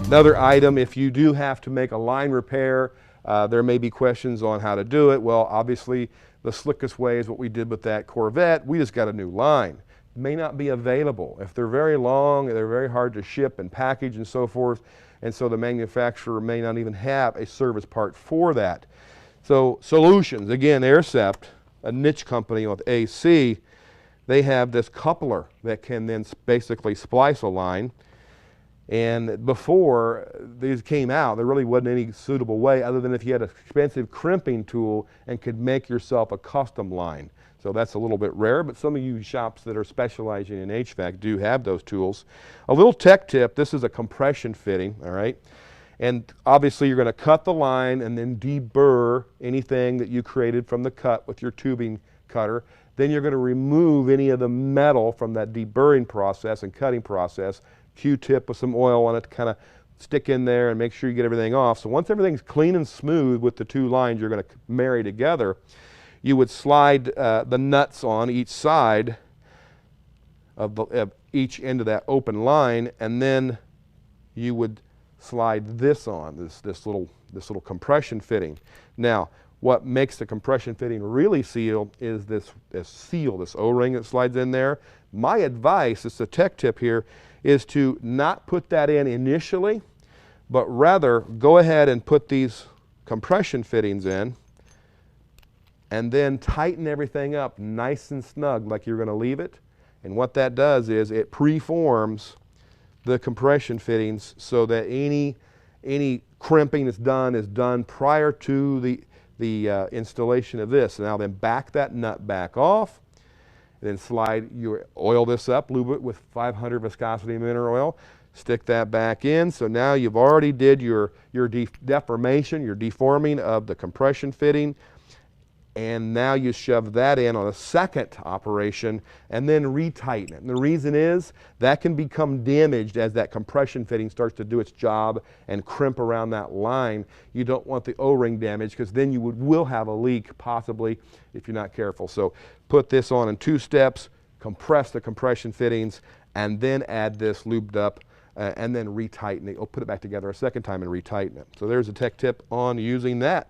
Another item, if you do have to make a line repair, there may be questions on how to do it. Well, obviously, the slickest way is what we did with that Corvette. We just got a new line. May not be available. If they're very long, they're very hard to ship and package and so forth, and so the manufacturer may not even have a service part for that. So solutions, again, Aircept, a niche company with AC, they have this coupler that can then basically splice a line. And before these came out, there really wasn't any suitable way other than if you had an expensive crimping tool and could make yourself a custom line. So that's a little bit rare, but some of you shops that are specializing in HVAC do have those tools. A little tech tip, this is a compression fitting, all right? And obviously you're going to cut the line and then deburr anything that you created from the cut with your tubing cutter. Then you're going to remove any of the metal from that deburring process and cutting process. Q-tip with some oil on it to kind of stick in there and make sure you get everything off. So once everything's clean and smooth with the two lines you're going to marry together, you would slide the nuts on each side of each end of that open line, and then you would slide this on, this little compression fitting. Now, what makes the compression fitting really seal is this O-ring that slides in there. My advice, it's a tech tip here, is to not put that in initially, but rather go ahead and put these compression fittings in and then tighten everything up nice and snug like you're going to leave it. And what that does is it preforms the compression fittings so that any crimping that's done is done prior to the installation of this. Now then back that nut back off, then oil this up, lube it with 500 viscosity mineral oil, stick that back in. So now you've already did your deformation, your deforming of the compression fitting, and now you shove that in on a second operation and then retighten it. And the reason is that can become damaged as that compression fitting starts to do its job and crimp around that line. You don't want the O-ring damage because then you will have a leak possibly if you're not careful. So put this on in 2 steps, compress the compression fittings, and then add this lubed up and then retighten it. Put it back together a second time and retighten it. So there's a tech tip on using that.